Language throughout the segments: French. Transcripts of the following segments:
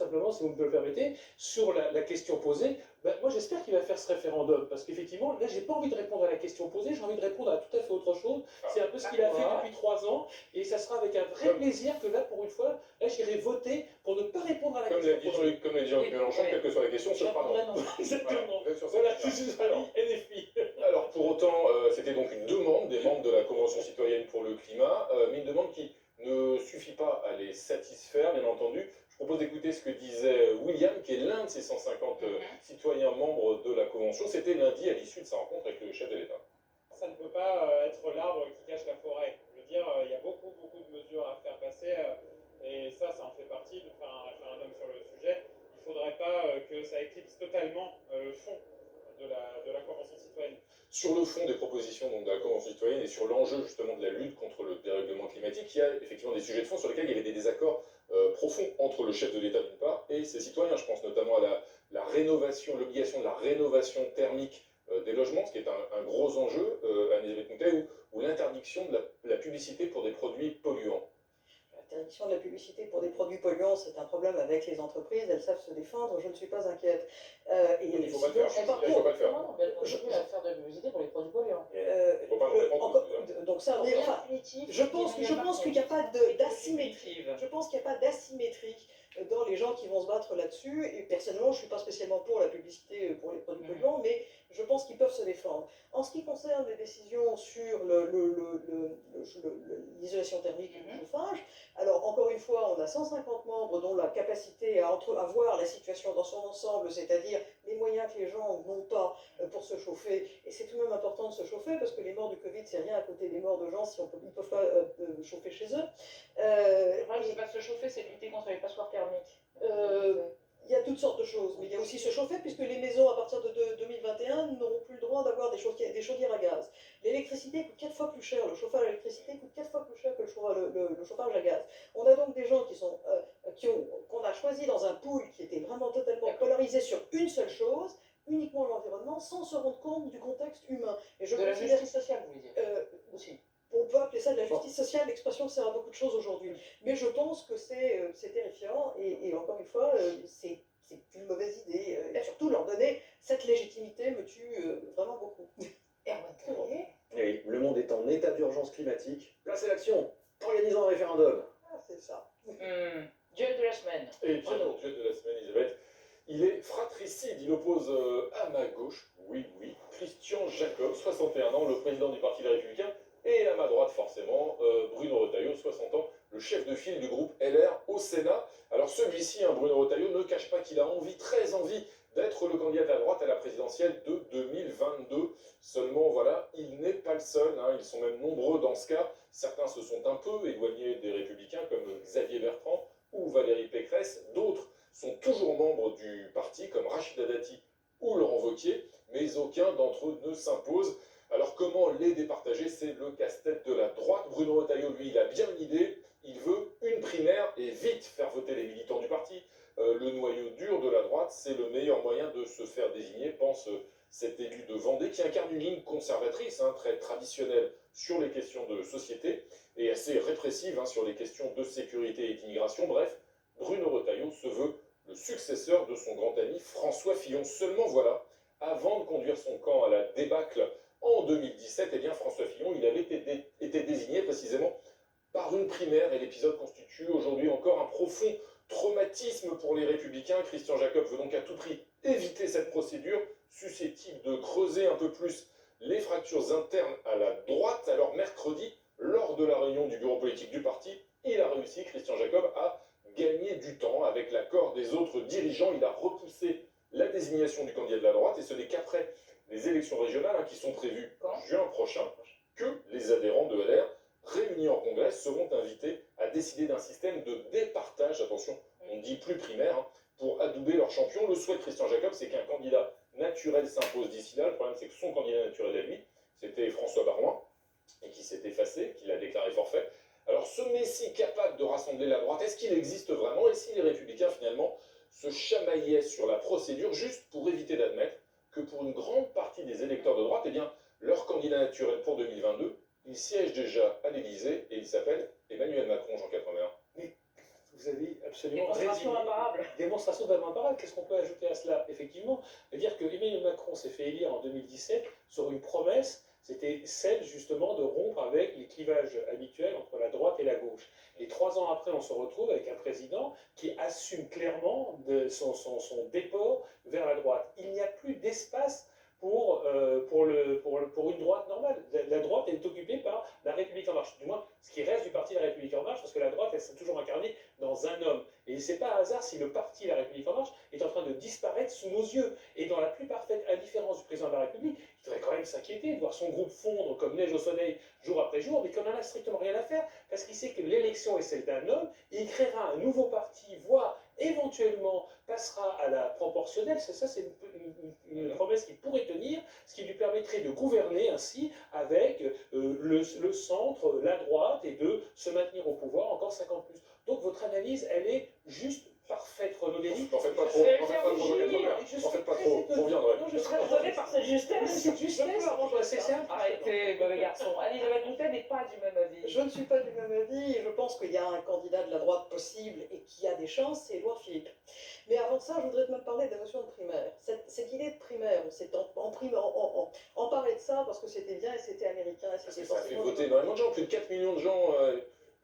simplement, si vous me le permettez, sur la question posée. Moi, j'espère qu'il va faire ce référendum, parce qu'effectivement, là, j'ai pas envie de répondre à la question posée, j'ai envie de répondre à tout à fait autre chose. C'est un peu ce qu'il a fait depuis 3 ans, et ça sera avec un vrai plaisir que là, pour une fois, là, j'irai voter pour ne pas répondre à la question posée. Comme l'a dit Jean-Luc Mélenchon, quelle que soit la question, ce sera non. Exactement. Voilà, je suis NFI. Alors, pour autant, c'était donc une demande des membres de la Convention citoyenne pour le climat, mais une demande qui ne suffit pas à les satisfaire, bien entendu. Je propose d'écouter ce que disait William, qui est l'un de ces 150 citoyens membres de la Convention. C'était lundi à l'issue de sa rencontre avec le chef de l'État. Ça ne peut pas être l'arbre qui cache la forêt. Je veux dire, il y a beaucoup de mesures à faire passer, et ça en fait partie, de faire un référendum sur le sujet. Il ne faudrait pas que ça éclipse totalement le fond de la Convention citoyenne. Sur le fond des propositions donc, de la Convention citoyenne et sur l'enjeu justement de la lutte contre le dérèglement climatique, il y a effectivement des sujets de fond sur lesquels il y avait des désaccords profonds entre le chef de l'État d'une part et ses citoyens. Je pense notamment à la rénovation, l'obligation de la rénovation thermique des logements, ce qui est un gros enjeu, Anne-Elisabeth Moutet, ou l'interdiction de la publicité pour des produits polluants. L'interdiction de la publicité pour des produits polluants, c'est un problème avec les entreprises, elles savent se défendre, je ne suis pas inquiète. Il ne faut pas le faire. Il faut pas le faire. Non, mais elle continue à faire de la publicité pour les produits polluants. Donc ça, je pense qu'il n'y a pas d'asymétrie. Je pense qu'il n'y a pas d'asymétrie dans les gens qui vont se battre là-dessus. Et personnellement, je ne suis pas spécialement pour la publicité pour les produits polluants, mais je pense qu'ils peuvent se défendre. En ce qui concerne les décisions sur l'isolation thermique et le chauffage, alors encore une fois, on a 150 membres dont la capacité à voir la situation dans son ensemble, c'est-à-dire les moyens que les gens n'ont pas pour se chauffer. Et c'est tout de même important de se chauffer parce que les morts du Covid, c'est rien à côté des morts de gens si ils ne peuvent pas chauffer chez eux. Le problème, c'est pas de se chauffer, c'est de lutter contre les passoires thermiques. Il y a toutes sortes de choses, mais il y a aussi se chauffer puisque les maisons à partir de 2021 n'auront plus le droit d'avoir des chaudières à gaz. L'électricité coûte 4 fois plus cher, le chauffage à l'électricité coûte 4 fois plus cher que le chauffage à gaz. On a donc des gens qu'on a choisis dans un pool qui était vraiment totalement polarisé sur une seule chose, uniquement l'environnement, sans se rendre compte du contexte humain. Et de la justice sociale, vous voulez dire aussi. On peut appeler ça de la justice sociale, l'expression sert à beaucoup de choses aujourd'hui. Mais je pense que c'est terrifiant et encore une fois, c'est une mauvaise idée. Et surtout, leur donner cette légitimité me tue vraiment beaucoup. Oui, le monde est en état d'urgence climatique. Place à l'action. Organisons un référendum. Ah, c'est ça. Duel de la semaine. Et bien, le duel de la semaine, Elisabeth, il est fratricide. Il oppose à ma gauche, oui, Christian Jacob, 61 ans, le président du Parti Les Républicains, et à ma droite, forcément, Bruno Retailleau, 60 ans, le chef de file du groupe LR au Sénat. Alors celui-ci, Bruno Retailleau, ne cache pas qu'il a très envie d'être le candidat de la droite à la présidentielle de 2022. Seulement, voilà, il n'est pas le seul, ils sont même nombreux dans ce cas. Certains se sont un peu éloignés des Républicains, comme Xavier Bertrand ou Valérie Pécresse. D'autres sont toujours membres du parti, comme Rachida Dati ou Laurent Wauquiez, mais aucun d'entre eux ne s'impose. Alors comment les départager? C'est le casse-tête de la droite. Bruno Retailleau, lui, il a bien une idée. Il veut une primaire et vite faire voter les militants du parti. Le noyau dur de la droite, c'est le meilleur moyen de se faire désigner, pense cet élu de Vendée, qui incarne une ligne conservatrice, très traditionnelle sur les questions de société, et assez répressive sur les questions de sécurité et d'immigration. Bref, Bruno Retailleau se veut le successeur de son grand ami François Fillon. Seulement voilà, avant de conduire son camp à la débâcle en 2017, François Fillon, il avait été désigné précisément par une primaire, et l'épisode constitue aujourd'hui encore un profond traumatisme pour les Républicains. Christian Jacob veut donc à tout prix éviter cette procédure susceptible de creuser un peu plus les fractures internes à la droite. Alors mercredi, lors de la réunion du bureau politique du parti, il a réussi, Christian Jacob, à gagner du temps. Avec l'accord des autres dirigeants, il a repoussé la désignation du candidat de la droite, et ce n'est qu'après les élections régionales qui sont prévues juin prochain que les adhérents de LR réunis en congrès seront invités à décider d'un système de départage, attention, on ne dit plus primaire, pour adouber leur champion. Le souhait de Christian Jacob, c'est qu'un candidat naturel s'impose d'ici là. Le problème, c'est que son candidat naturel à lui, c'était François Baroin, et qui s'est effacé, qui l'a déclaré forfait. Alors ce Messie capable de rassembler la droite, est-ce qu'il existe vraiment? Et si les Républicains, finalement, se chamaillaient sur la procédure juste pour éviter d'admettre que pour une grande partie des électeurs de droite, leur candidat naturel pour 2022, il siège déjà à l'Élysée et il s'appelle Emmanuel Macron, Jean 81. Mais vous Vous avez absolument Démonstration résumé. imparable. Démonstration imparable. Qu'est-ce qu'on peut ajouter à cela? Effectivement, dire que Emmanuel Macron s'est fait élire en 2017 sur une promesse, c'était celle justement de rompre avec les clivages habituels entre la droite et la gauche. Et 3 ans après, on se retrouve avec un président qui assume clairement son déport vers la droite. Il n'y a plus d'espace pour une droite normale. La droite est occupée par la République en marche, du moins ce qui reste du parti La République en marche, parce que la droite, elle s'est toujours incarnée dans un homme. Et c'est pas un hasard si le parti La République en marche est en train de disparaître sous nos yeux. Et dans la plus parfaite indifférence du président de la République, il devrait quand même s'inquiéter de voir son groupe fondre comme neige au soleil jour après jour, mais qu'on n'en a strictement rien à faire, parce qu'il sait que l'élection est celle d'un homme, et il créera un nouveau parti, voire éventuellement passera à la proportionnelle. C'est une promesse qu'il pourrait tenir, ce qui lui permettrait de gouverner ainsi avec le centre, la droite, et de se maintenir au pouvoir encore 5 ans de plus. Donc votre analyse, elle est juste parfaite, Renaud Lévy. N'en faites pas trop, n'en faites pas trop, n'en faites pas trop, vous reviendrez. Je serais étonnée par cette justesse. Cette justesse, c'est simple. Arrêtez, mauvais garçon. Elisabeth Boutet n'est pas du même avis. Je ne suis pas du même avis et je pense qu'il y a un candidat de la droite possible et qui a des chances, c'est Édouard Philippe. Mais avant ça, je voudrais même parler de la notion de primaire. Cette idée de primaire, on s'est emparé de ça parce que c'était bien et c'était américain. Et Parce que c'était ça a fait forcément- voter énormément de gens, plus de 4 millions de gens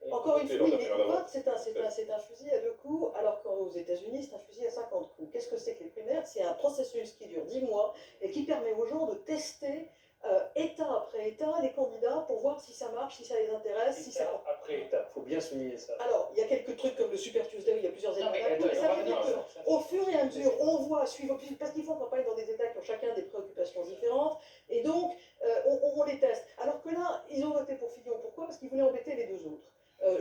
ont Encore une voté fois, lors de oui, la mais première vote, c'est un fusil à 2 coups, alors qu'aux États-Unis, c'est un fusil à 50 coups. Qu'est-ce que c'est que les primaires? C'est un processus qui dure 10 mois et qui permet aux gens de tester État après État les candidats pour voir si ça marche, si ça les intéresse, si ça. Étape après étape, il faut bien souligner ça. Alors, il y a quelques trucs comme le Super Tuesday où il y a plusieurs Non, étapes. mais Mais ça veut dire attends, que, au fur et à mesure, on voit, parce qu'ils font campagne dans des États qui ont chacun des préoccupations différentes, et donc on les teste. Alors que là, ils ont voté pour Fillon. Pourquoi? Parce qu'ils voulaient embêter les deux autres.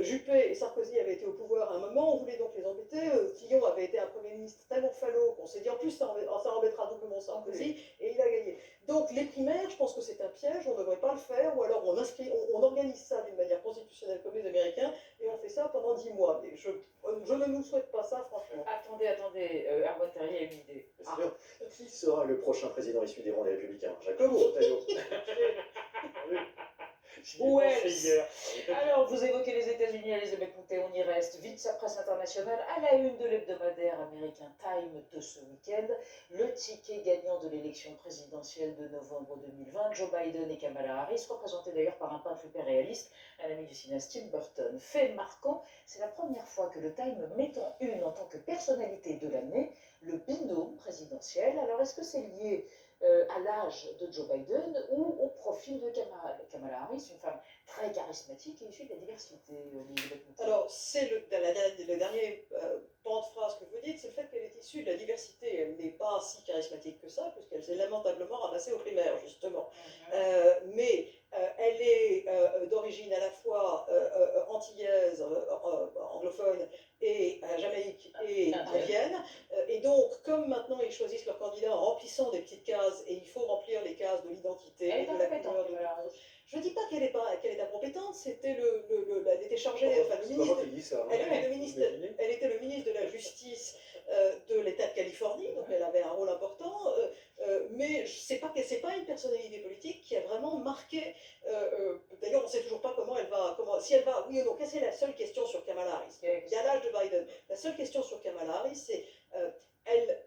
Juppé et Sarkozy avaient été au pouvoir à un moment, on voulait donc les embêter. Fillon avait été un Premier ministre tellement falot qu'on s'est dit en plus ça embêtera doublement Sarkozy, et il a gagné. Donc les primaires, je pense que c'est un piège, on ne devrait pas le faire, ou alors on organise ça d'une manière constitutionnelle comme les Américains, et on fait ça pendant 10 mois. Mais je ne nous souhaite pas ça, franchement. Attendez, Erwan Terrier a une idée. C'est sûr. Qui sera le prochain président issu des rangs des Républicains? Jacob ou Retailleau? J'y ai pensé hier. Alors, vous évoquez les États-Unis, Elisabeth Boutet, on y reste. Vite, sa presse internationale, à la une de l'hebdomadaire américain Time de ce week-end, le ticket gagnant de l'élection présidentielle de novembre 2020, Joe Biden et Kamala Harris, représentés d'ailleurs par un peintre hyper réaliste, un ami du cinéaste Tim Burton. Fait marquant, c'est la première fois que le Time met en une en tant que personnalité de l'année le binôme présidentiel. Alors, est-ce que c'est lié à l'âge de Joe Biden ou au profil de Kamala Harris, une femme très charismatique et issue de la diversité? Alors, c'est le dernier pan de phrase que vous dites, c'est le fait qu'elle est issue de la diversité. Elle n'est pas si charismatique que ça, puisqu'elle s'est lamentablement ramassée aux primaires, justement. Mais elle est d'origine à la fois antillaise, anglophone, et Jamaïque et indienne. Et donc, comme maintenant ils choisissent leur candidat en remplissant des petites cases, et il faut remplir les cases de l'identité, Elle est de la incompétente, couleur de Kamala Harris. Je ne dis pas qu'elle est incompétente, c'était elle était chargée, enfin, le C'est pas ministre, moi qui dis ça. hein. elle était le ministre de la Justice de l'État de Californie, donc elle avait un rôle important, mais c'est pas une personnalité politique qui a vraiment marqué. D'ailleurs, on ne sait toujours pas si elle va, oui ou non. Quelle est la seule question sur Kamala Harris? Il y a l'âge de Biden. La seule question sur Kamala Harris, c'est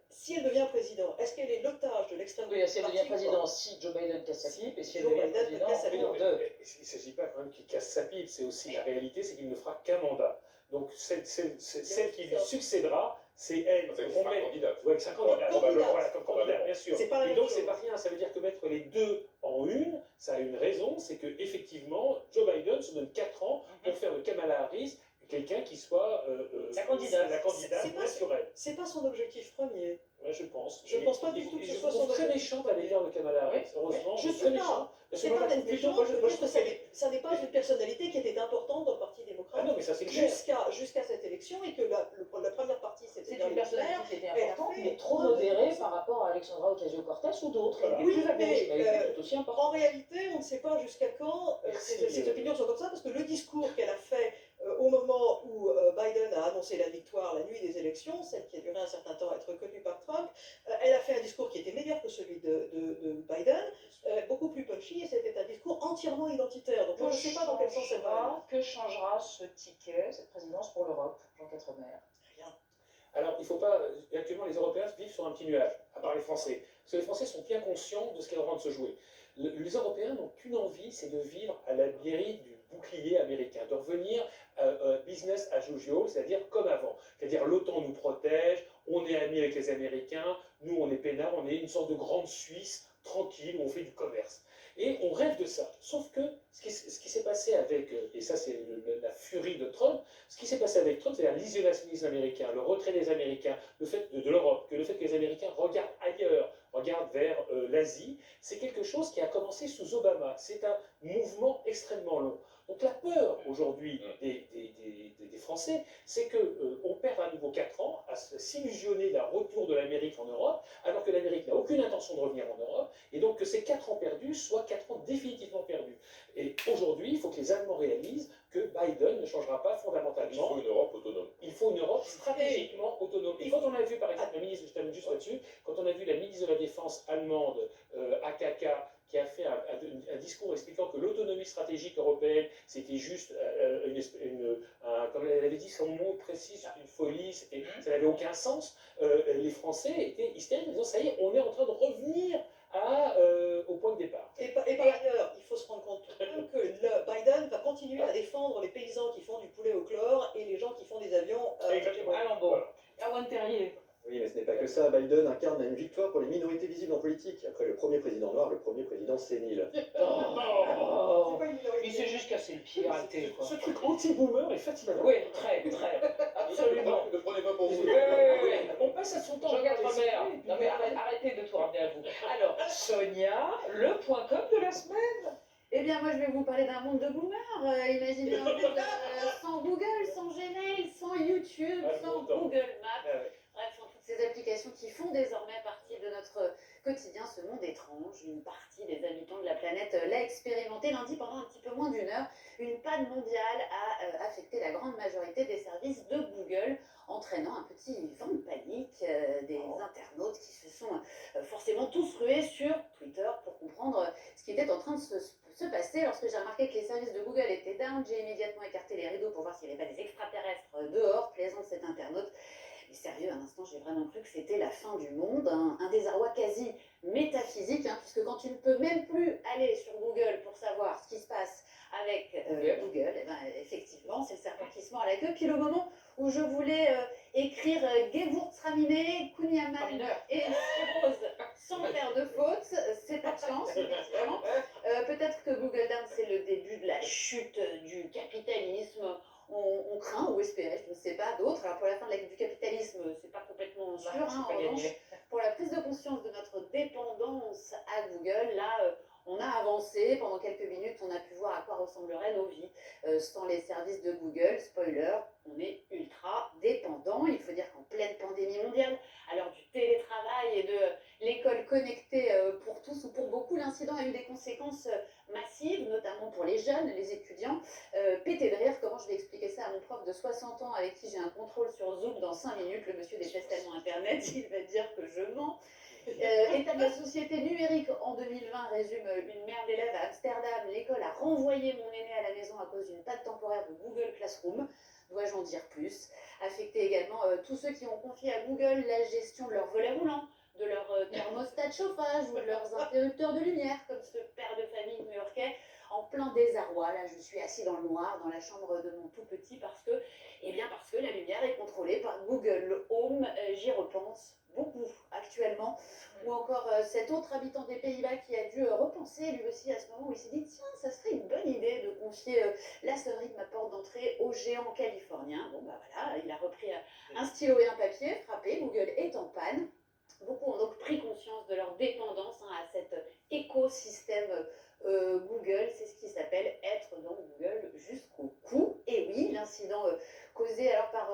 si elle devient président, est-ce qu'elle est l'otage de l'extrême droite? Oui, si elle devient président, si Joe Biden casse sa pipe, et si elle Joe devient Biden président, casse sa Mais pipe. non, mais il ne s'agit pas quand même qu'il casse sa pipe, c'est aussi la réalité, c'est qu'il ne fera qu'un mandat. Donc celle qui lui succédera, c'est elle. C'est On met- candidate. Ouais, c'est un candidat, Comme probablement, candidat. voilà, comme candidat, bien sûr. C'est pas la Et même donc chose. c'est pas rien, ça veut dire que mettre les deux en une, ça a une raison, c'est que effectivement Joe Biden se donne 4 ans pour faire de Kamala Harris quelqu'un qui soit La candidate. la candidate C'est pas- naturelle. C'est pas son objectif premier. Ouais, je pense. Je pense pas du tout que Et ce je soit trouve son très objectif. méchante à l'égard de Kamala Harris, heureusement. Je c'est sais très pas. méchant. Parce que C'est moi, pas je d'être trouve plutôt- méchant, moi, je je veux dire que trouve qu'elle- ça n'est pas une personnalité qui était importante dans le Parti Ah démocrate non, mais ça c'est clair. jusqu'à cette élection, et que la première partie, c'est c'était une personnalité qui était elle a importante, fait mais trop moins de modérée choses. par rapport à Alexandra Ocasio-Cortez ou d'autres. Voilà. Elle est Oui, plus à gauche, mais, mais elle était tout aussi importante. En réalité, on ne sait pas jusqu'à quand Merci, ces opinions sont comme ça, parce que le discours qu'elle a fait au moment où Biden a annoncé la victoire la nuit des élections, celle qui a duré un certain temps à être reconnue par Trump, elle a fait un discours qui était meilleur que celui de Biden, beaucoup plus punchy, et c'était un discours entièrement identitaire. Donc je ne sais pas dans quel sens elle va. Que changera ce ticket, cette présidence pour l'Europe, Jean Quatremer? Rien. Alors, il faut pas. Actuellement, les Européens vivent sur un petit nuage, à part les Français. Parce que les Français sont bien conscients de ce qui est en train de se jouer. Les Européens n'ont qu'une envie, c'est de vivre à la mairie du bouclier américain, de revenir business as usual, c'est-à-dire comme avant. C'est-à-dire l'OTAN nous protège, on est amis avec les Américains, nous on est peinards, on est une sorte de grande Suisse tranquille où on fait du commerce. Et on rêve de ça. Sauf que ce qui s'est passé avec, et ça c'est la furie de Trump, ce qui s'est passé avec Trump, c'est-à-dire l'isolationnisme américain, le retrait des Américains, le fait de l'Europe, que le fait que les Américains regardent ailleurs, regardent vers l'Asie, c'est quelque chose qui a commencé sous Obama. C'est un mouvement extrêmement long. Donc la peur aujourd'hui des Français, c'est qu'on perd à nouveau 4 ans à s'illusionner d'un retour de l'Amérique en Europe, alors que l'Amérique n'a aucune intention de revenir en Europe, et donc que ces 4 ans perdus soient 4 ans définitivement perdus. Et aujourd'hui, il faut que les Allemands réalisent que Biden ne changera pas Il fondamentalement. faut une Europe autonome. Il faut une Europe stratégiquement autonome. Et quand on a vu, par exemple, la ministre, je termine juste là-dessus, quand on a vu la ministre de la Défense allemande, AKK, qui a fait un discours expliquant que l'autonomie stratégique européenne, c'était juste comme elle avait dit son mot précis, c'est une folie, ça n'avait aucun sens, les Français étaient hystériques en disant, ça y est, on est en train de revenir au point de départ. Et par ailleurs, il faut se rendre compte que Biden va continuer à défendre les paysans qui font du poulet au chlore et les gens qui font des avions À Lambeau. Erwan Terrier. Oui, mais ce n'est pas que ça. Biden incarne une victoire pour les minorités visibles en politique. Après le premier président noir, le premier président sénile. C'est pas une minorité. Il s'est juste cassé le pied, arrêtez quoi. Ce truc anti-boomer est fatigant. Oui, très, absolument. Ne prenez pas pour vous. Oui. On passe à son temps. Jean Quatremer. Non mais arrêtez de tout ramener à vous. Alors, Sonia, le point com de la semaine. Eh bien, moi, je vais vous parler d'un monde de boomers. Imaginez un monde sans Google, sans Gmail, sans YouTube, sans Google Maps. Bref, sans toutes ces applications qui font désormais partie de notre quotidien, ce monde étrange. Une partie des habitants de la planète l'a expérimenté lundi pendant un petit peu moins d'une heure. Une panne mondiale a affecté la grande majorité des services de Google, entraînant un petit vent de panique des internautes qui se sont forcément tous rués sur Twitter pour comprendre ce qui était en train de se passer. Lorsque j'ai remarqué que les services de Google étaient down, j'ai immédiatement écarté les rideaux pour voir s'il n'y avait pas des extraterrestres dehors, plaisante cet internaute. Mais sérieux, un instant, j'ai vraiment cru que c'était la fin du monde, un désarroi quasi métaphysique, puisque quand tu ne peux même plus aller sur Google pour savoir ce qui se passe avec Google, eh ben, effectivement, c'est le serpent qui se mord à la queue. Puis le moment où je voulais écrire Gewurztraminer, Kunyaman et Rose sans faire de faute, c'est pas de chance, effectivement. Peut-être que Google Down, c'est le début de la chute du capitalisme. On craint, ou espérait, je ne sais pas, d'autres. Alors pour la fin du capitalisme, c'est pas complètement sûr. En revanche, pour la prise de conscience de notre dépendance à Google, là, on a avancé. Pendant quelques minutes, on a pu voir à quoi ressembleraient nos vies sans les services de Google. Spoiler, on est ultra dépendant. Il faut dire qu'en pleine pandémie mondiale, à l'heure du télétravail et de l'école connectée pour tous ou pour beaucoup, l'incident a eu des conséquences massives, notamment pour les jeunes, les étudiants. Pété de rire, comment je vais expliquer ça à mon prof de 60 ans avec qui j'ai un contrôle sur Zoom dans 5 minutes. Le monsieur déteste tellement Internet, il va dire que je mens. État de la société numérique en 2020 résume une mère d'élèves à Amsterdam. L'école a renvoyé mon aîné à la maison à cause d'une panne temporaire de Google Classroom. Dois-je en dire plus? Affecté également tous ceux qui ont confié à Google la gestion de leur volet roulant, de leur thermostat de chauffage ou de leurs interrupteurs de lumière, comme ce père de famille new-yorkais en plein désarroi. Là, je suis assis dans le noir, dans la chambre de mon tout petit, parce que la lumière est contrôlée par Google Home. J'y repense beaucoup actuellement. Ou encore cet autre habitant des Pays-Bas qui a dû repenser lui aussi à ce moment où il s'est dit tiens, ça serait une bonne idée de confier la sonnerie de ma porte d'entrée au géant californien. Bon bah voilà, il a repris un stylo et un papier, frappé, Google est en panne. Beaucoup ont donc pris conscience de leur dépendance à cet écosystème Google. C'est ce qui s'appelle être dans Google jusqu'au cou. Et oui, l'incident causé alors par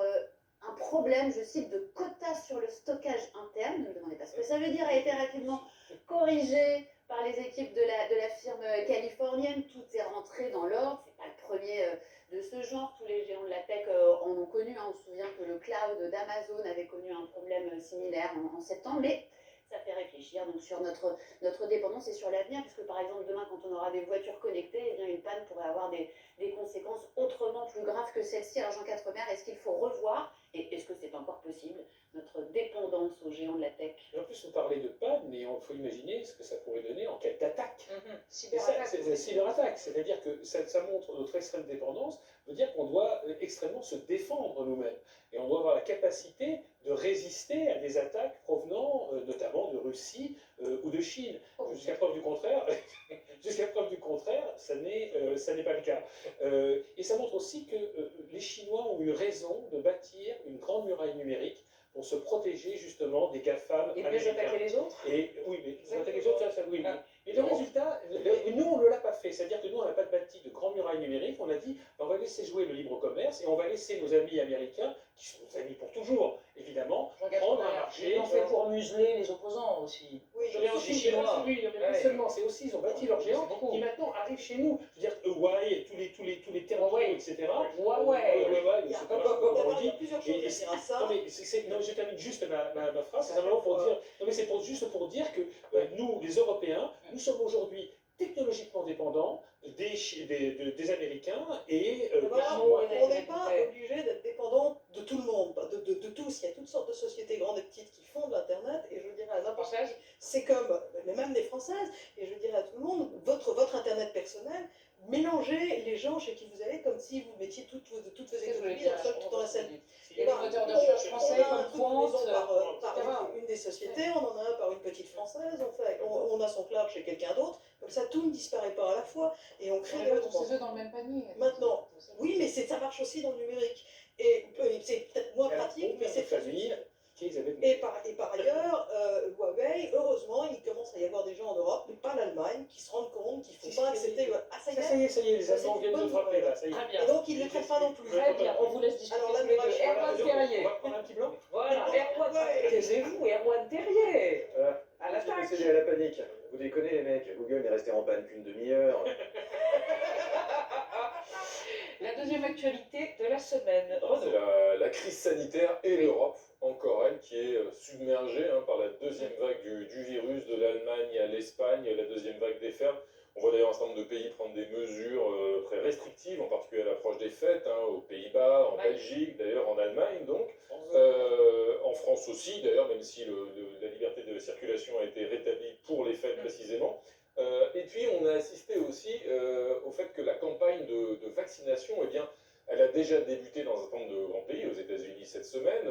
un problème, je cite, de quota sur le stockage interne, ne me demandez pas ce que ça veut dire, a été rapidement corrigé par les équipes de la firme californienne. Tout est rentré dans l'ordre. C'est pas le premier de ce genre. Tous les géants de la tech en ont connu. On se souvient que le cloud d'Amazon avait connu un problème similaire en septembre. Mais ça fait réfléchir donc sur notre dépendance et sur l'avenir, puisque par exemple demain quand on aura des voitures connectées, eh bien une panne pourrait avoir des conséquences autrement plus graves que celle-ci. Alors Jean Quatremer, est-ce qu'il faut revoir, et est-ce que c'est encore possible, notre dépendance aux géants de la tech? Et en plus, vous parlez de panne, mais il faut imaginer ce que ça pourrait donner en cas d'attaque. Cyberattaque. C'est la cyberattaque, c'est-à-dire que ça montre notre extrême dépendance, veut dire qu'on doit extrêmement se défendre nous-mêmes. Et on doit avoir la capacité de résister à des attaques provenant notamment de Russie ou de Chine. Jusqu'à preuve du contraire, ça n'est pas le cas. Et ça montre aussi que les Chinois ont eu raison de bâtir une grande muraille numérique pour se protéger justement des GAFAM Et américains. mieux attaquer les autres. Et oui, mais ils attaquent les autres, ça oui. Ah. Mais le résultat, nous on ne l'a pas fait, c'est-à-dire que nous on n'a pas bâti de grande muraille numérique, on a dit on va laisser jouer le libre commerce et on va laisser nos amis américains, qui sont nos amis pour toujours, évidemment, prendre un marché. Ils l'ont fait pour museler les opposants aussi. Oui, Mais aussi, les Chinois. oui, mais pas Ouais. seulement, c'est aussi, ils ont bâti leurs géants beaucoup. qui maintenant arrivent chez nous. Je veux dire, Huawei, tous les termes, Huawei. etc. Huawei. Je sais pas comment on Il y dit. a plusieurs choses à dire à ça. Non, mais non, je termine juste ma phrase, c'est simplement pour dire, non, mais c'est juste pour dire que nous, les Européens, nous sommes aujourd'hui technologiquement dépendants des Américains et On n'est pas obligé d'être dépendant de tout le monde, de tous. Il y a toutes sortes de sociétés grandes et petites qui font de l'Internet, et je dirais à n'importe qui, c'est comme, mais même les Françaises, et je dirais à tout le monde, votre Internet personnel, mélangez les gens chez qui vous allez comme si vous mettiez toutes vos économies dans la scène. Il y a des moteurs de recherche français on a un comme truc de maison Quant, par une des sociétés, on en a un par une petite française, on a son cloud chez quelqu'un d'autre, comme ça tout ne disparaît pas à la fois, et on crée des mouvements. ses œufs dans le même panier. Maintenant, oui, mais ça marche aussi dans le numérique. Et c'est peut-être moins pratique, mais c'est très utile. Et par ailleurs, Huawei, heureusement, il commence à y avoir des gens en Europe, mais pas l'Allemagne, qui se rendent compte qu'il ne faut pas accepter. Ah, ça y est, ça y est, les Allemands viennent de frapper là, ça y est. Très bien. Et donc ils ne les traitent pas non plus. Très bien, on vous laisse discuter Alors là, tous les deux. Mirage, Erwan Terrier. On va prendre un petit blanc. Voilà, Erwan, taisez-vous, Erwan Terrier. À Je l'attaque. vais céder à la panique. Vous déconnez les mecs, Google n'est resté en panne qu'une demi-heure. La deuxième actualité de la semaine. C'est la crise sanitaire et l'Europe, encore elle, qui est submergée par la deuxième vague du virus, de l'Allemagne à l'Espagne, la deuxième vague des fermes. On voit d'ailleurs un certain nombre de pays prendre des mesures très restrictives, en particulier à l'approche des fêtes, aux Pays-Bas, en Belgique, d'ailleurs en Allemagne, donc. En France aussi, d'ailleurs, même si la liberté de circulation a été rétablie pour les fêtes précisément. Et puis on a assisté aussi au fait que la campagne de vaccination, eh bien, elle a déjà débuté dans un certain nombre de grands pays, aux États-Unis cette semaine,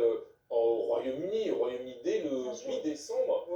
au Royaume-Uni dès le mi-décembre,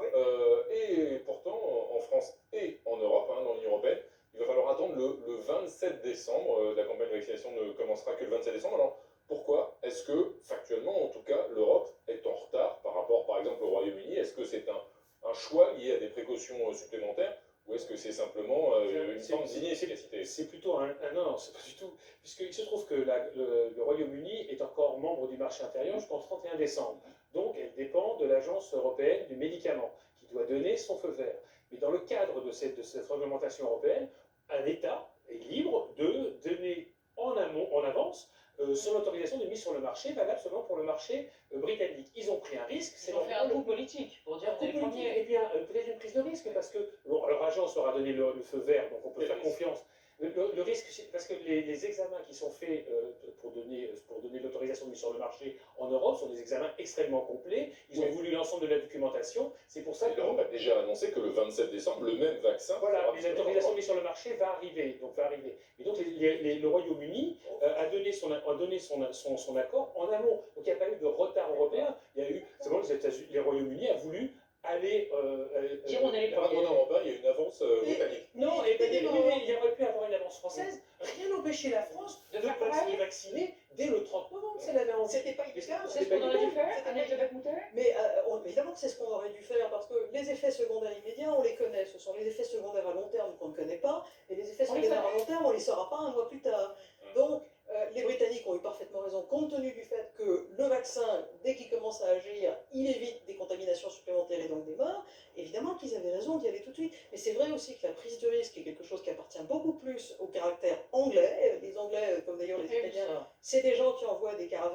et pourtant en France et en Europe, dans l'Union européenne, il va falloir attendre le 27 décembre. La campagne de vaccination ne commencera que le 27 décembre. Alors pourquoi est-ce que, factuellement en tout cas, l'Europe est en retard par rapport par exemple au Royaume-Uni? Est-ce que c'est un choix lié à des précautions supplémentaires? Ou est-ce que c'est simplement une forme d'inefficacité? C'est plutôt non, c'est pas du tout. Puisqu'il se trouve que le Royaume-Uni est encore membre du marché intérieur jusqu'en 31 décembre. Donc elle dépend de l'Agence européenne du médicament, qui doit donner son feu vert. Mais dans le cadre de cette réglementation européenne, un État est libre de donner en avance son autorisation de mise sur le marché, valable seulement pour le marché britannique. Ils ont pris un risque. Ils ont fait un coup politique pour dire qu'on est les premiers. Et bien, peut-être une prise de risque, parce que leur agence leur a donné le feu vert, donc on peut faire confiance. Le risque, c'est parce que les examens qui sont faits pour donner l'autorisation de mise sur le marché en Europe sont des examens extrêmement complets. Ils ont voulu l'ensemble de la documentation. C'est pour ça que l'Europe a déjà annoncé que le 27 décembre, le même vaccin. Voilà, l'autorisation de mise sur le marché va arriver. Et donc le Royaume-Uni a donné son accord en amont. Donc il n'y a pas eu de retard européen. Il y a eu simplement les Royaume-Uni a voulu aller dire on est les Il n'y a pas de premiers. retard européen, il y a une avance britannique. Non, et il aurait pu avoir une avance française. Rien n'empêchait la France de vacciner dès le 30 novembre, si elle avait envie. C'était pas illégal. C'est ce qu'on aurait dû faire, Elisabeth Moutet. Mais évidemment que c'est ce qu'on aurait dû faire, parce que les effets secondaires immédiats, on les connaît. Ce sont les effets secondaires à long terme qu'on ne connaît pas, et les effets secondaires à long terme, on ne les saura pas un mois plus tard. Donc, les Britanniques ont eu parfaitement raison, compte tenu du fait que le vaccin, dès qu'il commence à agir, il évite des contaminations supplémentaires et donc des morts. Évidemment qu'ils avaient raison d'y aller tout de suite. Mais c'est vrai aussi que la prise de risque est quelque chose qui appartient beaucoup plus au caractère anglais. Les Anglais, comme d'ailleurs les Italiens, c'est des gens qui envoient des caravanes